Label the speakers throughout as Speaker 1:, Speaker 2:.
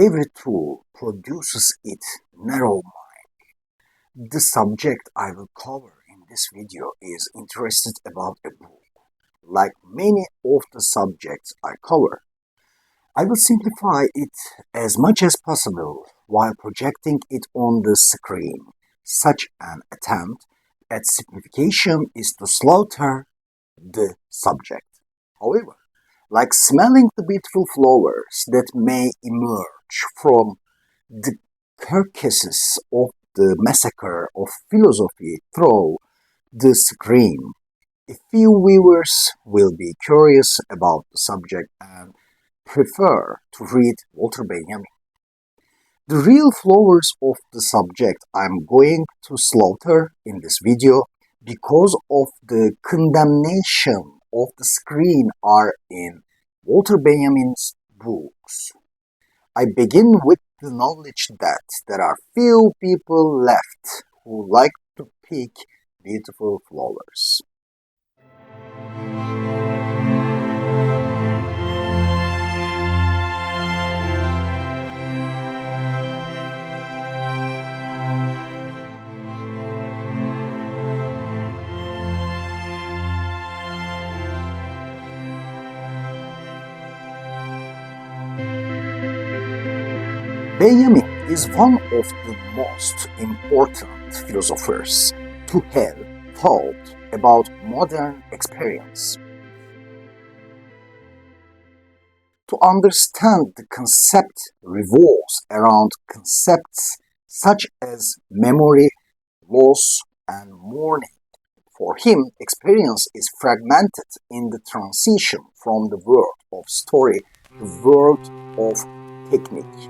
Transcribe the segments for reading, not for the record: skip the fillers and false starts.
Speaker 1: every tool produces its narrow mind. The subject I will cover in this video is interested about a book. Like many of the subjects I cover, I will simplify it as much as possible while projecting it on the screen. Such an attempt at simplification is to slaughter the subject. However, like smelling the beautiful flowers that may emerge from the carcasses of the massacre of philosophy through the screen, a few viewers will be curious about the subject and prefer to read Walter Benjamin. The real flowers of the subject I'm going to slaughter in this video because of the condemnation of the screen are in Walter Benjamin's books. I begin with the knowledge that there are few people left who like to pick beautiful flowers. Benjamin is one of the most important philosophers to have thought about modern experience. To understand the concept revolves around concepts such as memory, loss, and mourning. For him, experience is fragmented in the transition from the world of story to the world of technique.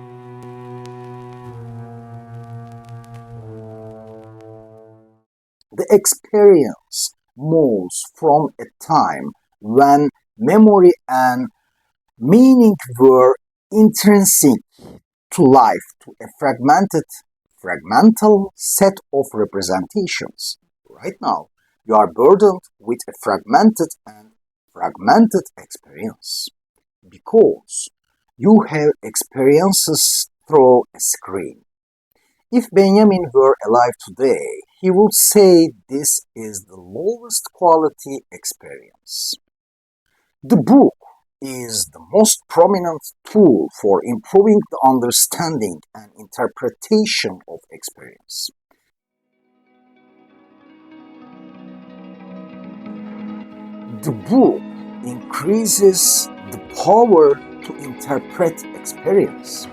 Speaker 1: The experience moves from a time when memory and meaning were intrinsic to life to a fragmental set of representations. Right now, you are burdened with a fragmented experience because you have experiences through a screen. If Benjamin were alive today, he would say this is the lowest quality experience. The book is the most prominent tool for improving the understanding and interpretation of experience. The book increases the power to interpret experience.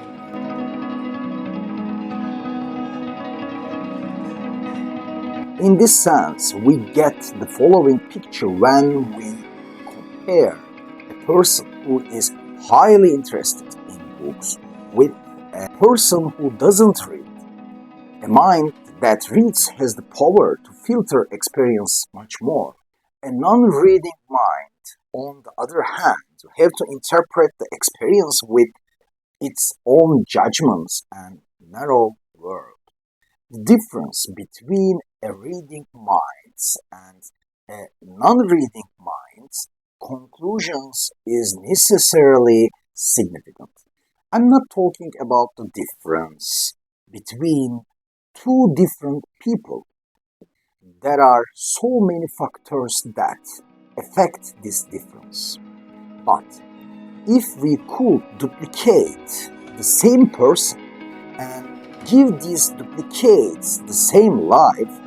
Speaker 1: In this sense, we get the following picture when we compare a person who is highly interested in books with a person who doesn't read. A mind that reads has the power to filter experience much more. A non-reading mind, on the other hand, have to interpret the experience with its own judgments and narrow world. The difference between a reading mind and a non-reading mind's conclusions is necessarily significant. I'm not talking about the difference between two different people. There are so many factors that affect this difference. But if we could duplicate the same person and give these duplicates the same life,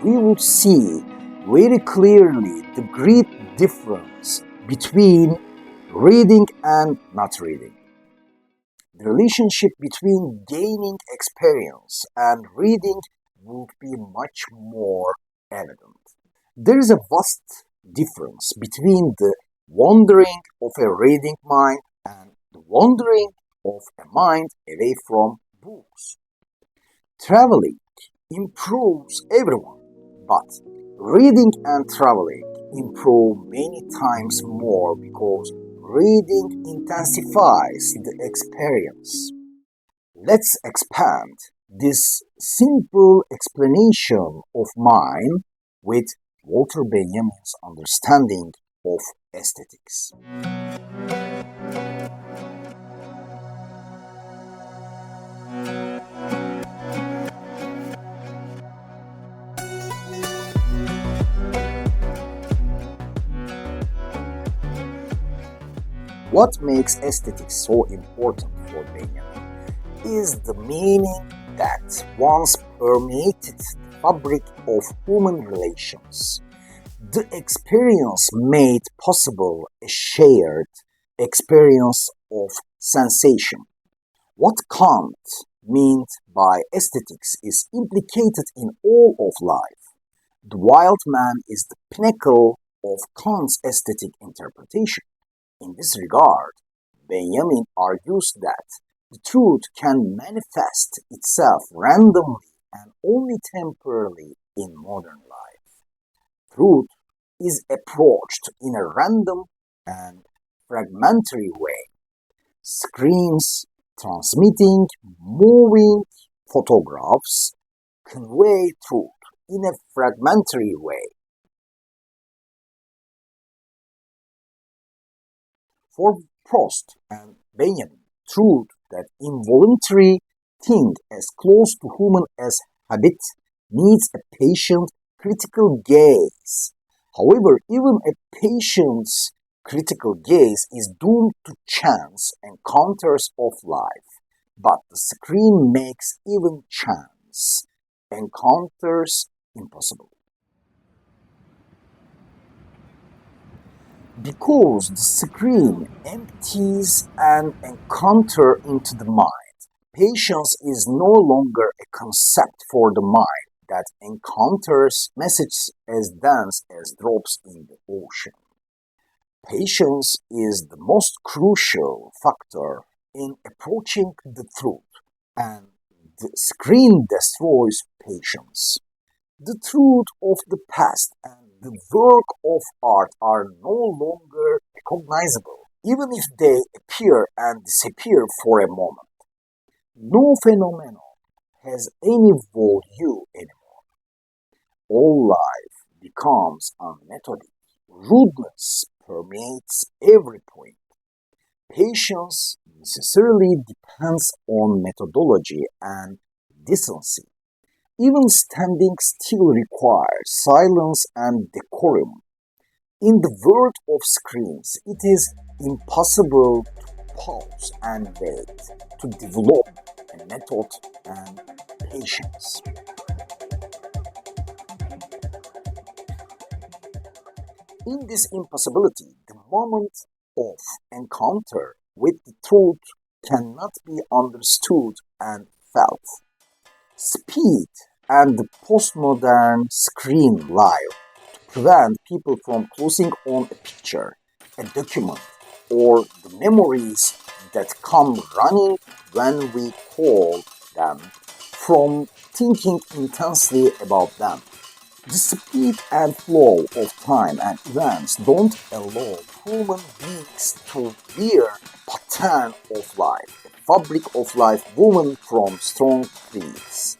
Speaker 1: we would see very clearly the great difference between reading and not reading. The relationship between gaining experience and reading would be much more evident. There is a vast difference between the wandering of a reading mind and the wandering of a mind away from books. Traveling improves everyone, but reading and traveling improve many times more because reading intensifies the experience. Let's expand this simple explanation of mine with Walter Benjamin's understanding of aesthetics. What makes aesthetics so important for Benjamin is the meaning that once permeated the fabric of human relations. The experience made possible a shared experience of sensation. What Kant meant by aesthetics is implicated in all of life. The wild man is the pinnacle of Kant's aesthetic interpretation. In this regard, Benjamin argues that the truth can manifest itself randomly and only temporarily in modern life. Truth is approached in a random and fragmentary way. Screens transmitting moving photographs convey truth in a fragmentary way. For Proust and Benjamin, truth, that involuntary thing as close to human as habit, needs a patient, critical gaze. However, even a patient's critical gaze is doomed to chance encounters of life. But the screen makes even chance encounters impossible. Because the screen empties an encounter into the mind, patience is no longer a concept for the mind that encounters messages as dense as drops in the ocean. Patience is the most crucial factor in approaching the truth, and the screen destroys patience. The truth of the past and the work of art are no longer recognizable, even if they appear and disappear for a moment. No phenomenon has any value anymore. All life becomes unmethodic. Rudeness permeates every point. Patience necessarily depends on methodology and decency. Even standing still requires silence and decorum. In the world of screens, it is impossible to pause and wait, to develop a method and patience. In this impossibility, the moment of encounter with the truth cannot be understood and felt. Speed and the postmodern screen life to prevent people from closing on a picture, a document, or the memories that come running when we call them from thinking intensely about them. The speed and flow of time and events don't allow human beings to bear a pattern of life, a fabric of life woven from strong threads.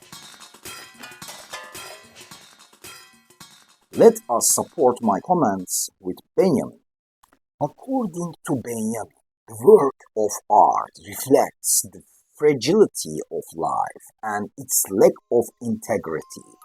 Speaker 1: Let us support my comments with Benjamin. According to Benjamin, the work of art reflects the fragility of life and its lack of integrity.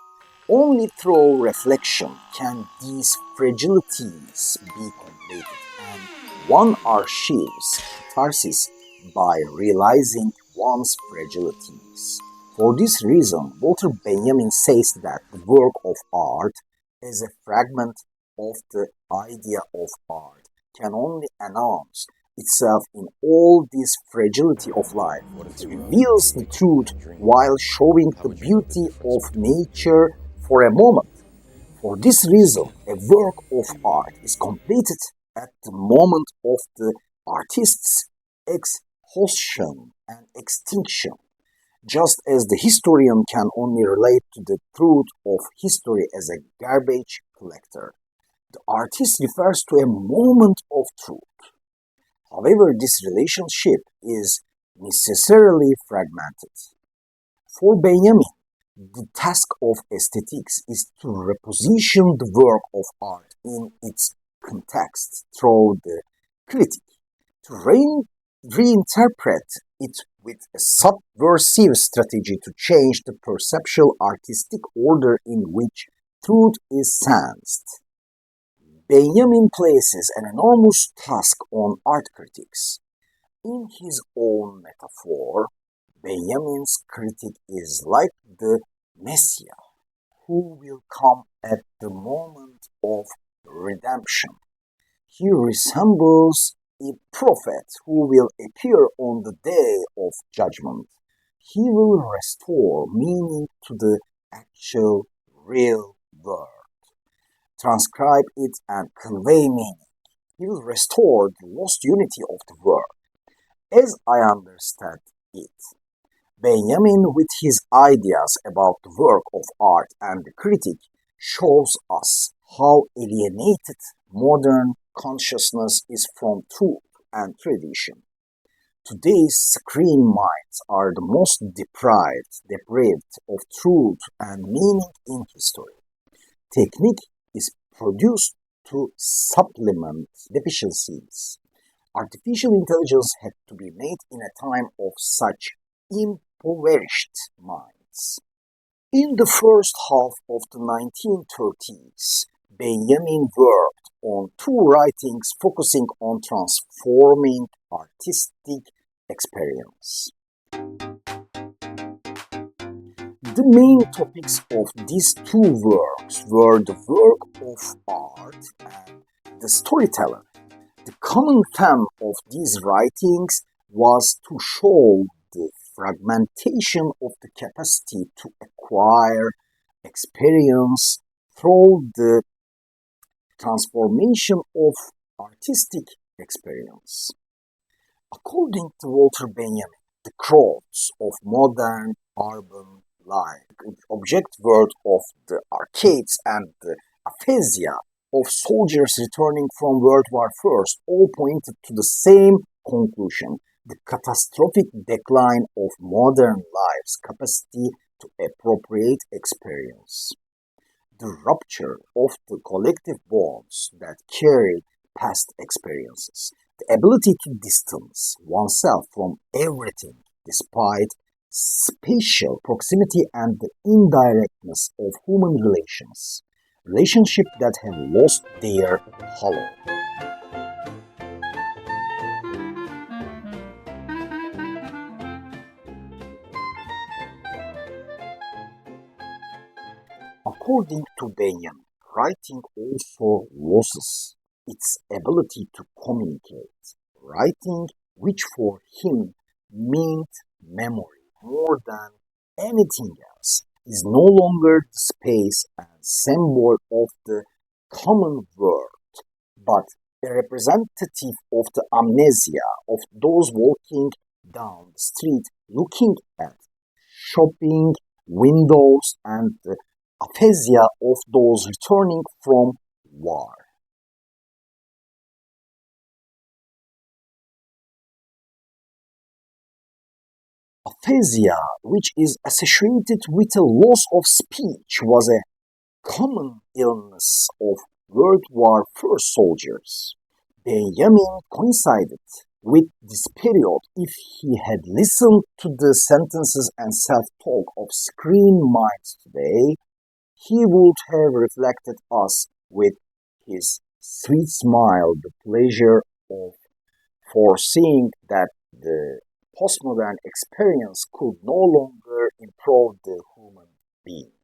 Speaker 1: Only through reflection can these fragilities be completed, and one achieves catharsis by realizing one's fragilities. For this reason, Walter Benjamin says that the work of art as a fragment of the idea of art can only announce itself in all this fragility of life. It reveals the truth while showing the beauty of nature for a moment. For this reason, a work of art is completed at the moment of the artist's exhaustion and extinction, just as the historian can only relate to the truth of history as a garbage collector. The artist refers to a moment of truth. However, this relationship is necessarily fragmented. For Benjamin, the task of aesthetics is to reposition the work of art in its context through the critic, to reinterpret it with a subversive strategy to change the perceptual artistic order in which truth is sensed. Benjamin places an enormous task on art critics. In his own metaphor, Benjamin's critic is like the Messiah who will come at the moment of redemption. He resembles a prophet who will appear on the day of judgment. He will restore meaning to the actual, real world, transcribe it, and convey meaning. He will restore the lost unity of the world. As I understand it, Benjamin, with his ideas about the work of art and the critic, shows us how alienated modern consciousness is from truth and tradition. Today's screen minds are the most deprived of truth and meaning in history. Technique is produced to supplement deficiencies. Artificial intelligence had to be made in a time of such impoverished minds. In the first half of the 1930s, Benjamin worked on two writings focusing on transforming artistic experience. The main topics of these two works were the work of art and the storyteller. The common theme of these writings was to show the fragmentation of the capacity to acquire experience through the transformation of artistic experience. According to Walter Benjamin, the crowds of modern urban life, the object world of the arcades, and the aphasia of soldiers returning from World War I all pointed to the same conclusion: the catastrophic decline of modern life's capacity to appropriate experience. The rupture of the collective bonds that carry past experiences, the ability to distance oneself from everything despite spatial proximity and the indirectness of human relations, relationships that have lost their hollow. According to Benjamin, writing also loses its ability to communicate. Writing, which for him meant memory more than anything else, is no longer the space and symbol of the common world, but a representative of the amnesia of those walking down the street looking at shopping windows and the aphasia of those returning from war. Aphasia, which is associated with a loss of speech, was a common illness of World War I soldiers. Benjamin coincided with this period. If he had listened to the sentences and self-talk of screen minds today, he would have reflected us with his sweet smile the pleasure of foreseeing that the postmodern experience could no longer improve the human being.